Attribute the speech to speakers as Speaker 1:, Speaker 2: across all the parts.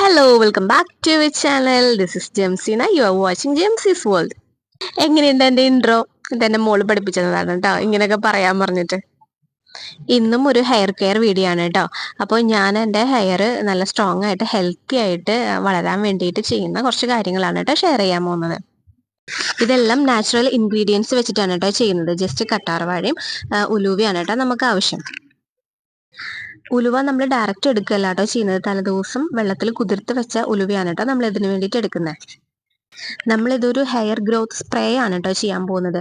Speaker 1: Hello, welcome back to our channel. This is Jemsina. You are watching Jemsi's World. എങ്ങനെയുണ്ട് എൻ്റെ intro? ഇതെൻ്റെ മോള് പഠിപ്പിച്ചതാണ് കേട്ടോ, ഇങ്ങനെയൊക്കെ പറയാൻ പറഞ്ഞിട്ട്. ഇന്നും ഒരു ഹെയർ കെയർ വീഡിയോ ആണ് കേട്ടോ. അപ്പോൾ ഞാൻ എൻ്റെ ഹെയർ നല്ല സ്ട്രോങ് ആയിട്ട് ഹെൽത്തി ആയിട്ട് വളരാൻ വേണ്ടിയിട്ട് ചെയ്യുന്ന കുറച്ച് കാര്യങ്ങളാണ് കേട്ടോ ഷെയർ ചെയ്യാൻ പോകുന്നത്. ഇതെല്ലാം നാച്ചുറൽ ഇൻഗ്രീഡിയൻസ് വെച്ചിട്ടാണ് കേട്ടോ ചെയ്യുന്നത്. ജസ്റ്റ് കറ്റാർവാഴയും ഉലുവയാണ് കേട്ടോ നമുക്ക് ആവശ്യം. ഉലുവ നമ്മൾ ഡയറക്റ്റ് എടുക്കുകയല്ല കേട്ടോ ചെയ്യുന്നത്. തലേദിവസം വെള്ളത്തിൽ കുതിർത്ത് വെച്ച ഉലുവയാണ് കേട്ടോ നമ്മൾ ഇതിന് വേണ്ടിയിട്ട് എടുക്കുന്നത്. നമ്മളിതൊരു ഹെയർ ഗ്രോത്ത് സ്പ്രേ ആണ് കേട്ടോ ചെയ്യാൻ പോകുന്നത്.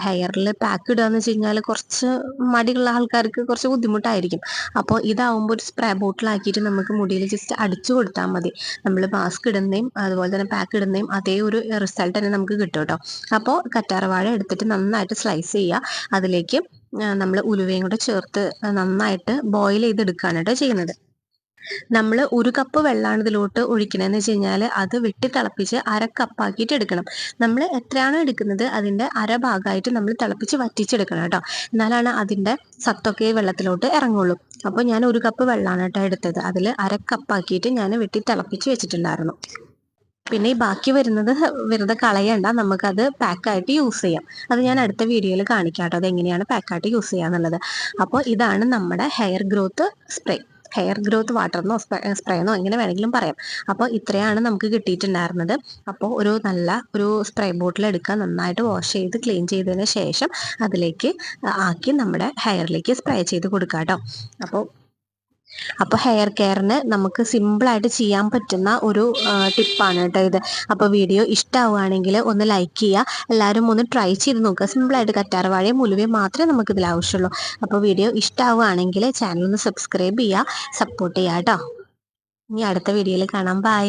Speaker 1: ഹെയറിൽ പാക്ക് ഇടുക എന്ന് വെച്ച് കഴിഞ്ഞാൽ കുറച്ച് മടിയുള്ള ആൾക്കാർക്ക് കുറച്ച് ബുദ്ധിമുട്ടായിരിക്കും. അപ്പോൾ ഇതാവുമ്പോൾ ഒരു സ്പ്രേ ബോട്ടിലാക്കിയിട്ട് നമുക്ക് മുടിയിൽ ജസ്റ്റ് അടിച്ചു കൊടുത്താൽ മതി. നമ്മൾ മാസ്ക് ഇടുന്നതും അതുപോലെ തന്നെ പാക്ക് ഇടുന്നതും അതേ ഒരു റിസൾട്ട് തന്നെ നമുക്ക് കിട്ടും കേട്ടോ. അപ്പോൾ കറ്റാർവാഴ എടുത്തിട്ട് നന്നായിട്ട് സ്ലൈസ് ചെയ്യുക. അതിലേക്ക് നമ്മൾ ഉലുവയും കൂടെ ചേർത്ത് നന്നായിട്ട് ബോയിൽ ചെയ്തെടുക്കുകയാണ് കേട്ടോ ചെയ്യുന്നത്. നമ്മൾ 1 കപ്പ് വെള്ളമാണ് ഇതിലോട്ട് ഒഴിക്കണമെന്ന് വെച്ച് കഴിഞ്ഞാൽ അത് വെട്ടി തിളപ്പിച്ച് 1/2 കപ്പാക്കിയിട്ട് എടുക്കണം. നമ്മൾ എത്രയാണോ എടുക്കുന്നത് അതിൻ്റെ 1/2 ഭാഗമായിട്ട് നമ്മൾ തിളപ്പിച്ച് വറ്റിച്ചെടുക്കണം കേട്ടോ. എന്നാലാണ് അതിൻ്റെ സത്തൊക്കെ വെള്ളത്തിലോട്ട് ഇറങ്ങുള്ളൂ. അപ്പോൾ ഞാൻ 1 കപ്പ് വെള്ളമാണ് കേട്ടോ എടുത്തത്. അതിൽ 1/2 കപ്പാക്കിയിട്ട് ഞാൻ വെട്ടി തിളപ്പിച്ച് വെച്ചിട്ടുണ്ടായിരുന്നു. പിന്നെ ഈ ബാക്കി വരുന്നത് വെറുതെ കളയണ്ട, നമുക്കത് പാക്കായിട്ട് യൂസ് ചെയ്യാം. അത് ഞാൻ അടുത്ത വീഡിയോയിൽ കാണിക്കാം കേട്ടോ, അതെങ്ങനെയാണ് പാക്കായിട്ട് യൂസ് ചെയ്യാന്നുള്ളത്. അപ്പോൾ ഇതാണ് നമ്മുടെ hair growth spray. Hair growth വാട്ടർന്നോ സ്പ്രേന്നോ എങ്ങനെ വേണമെങ്കിലും പറയാം. അപ്പോൾ ഇത്രയാണ് നമുക്ക് കിട്ടിയിട്ടുണ്ടായിരുന്നത്. അപ്പോൾ നല്ല ഒരു സ്പ്രേ ബോട്ടിൽ എടുക്കുക, നന്നായിട്ട് വാഷ് ചെയ്ത് ക്ലീൻ ചെയ്തതിന് ശേഷം അതിലേക്ക് ആക്കി നമ്മുടെ ഹെയറിലേക്ക് സ്പ്രേ ചെയ്ത് കൊടുക്കുക കേട്ടോ. അപ്പോൾ ഹെയർ കെയറിന് നമുക്ക് സിമ്പിളായിട്ട് ചെയ്യാൻ പറ്റുന്ന ഒരു ടിപ്പാണ് കേട്ടോ ഇത്. അപ്പോൾ വീഡിയോ ഇഷ്ടമാവുകയാണെങ്കിൽ ഒന്ന് ലൈക്ക് ചെയ്യുക. എല്ലാവരും ഒന്ന് ട്രൈ ചെയ്ത് നോക്കുക. സിമ്പിളായിട്ട് കറ്റാർവാഴയും ഉലുവയും മാത്രമേ നമുക്കിതിൽ ആവശ്യമുള്ളൂ. അപ്പോൾ വീഡിയോ ഇഷ്ടമാവുകയാണെങ്കിൽ ചാനൽ ഒന്ന് സബ്സ്ക്രൈബ് ചെയ്യുക, സപ്പോർട്ട് ചെയ്യുക കേട്ടോ. ഇനി അടുത്ത വീഡിയോയിൽ കാണാം. ബൈ.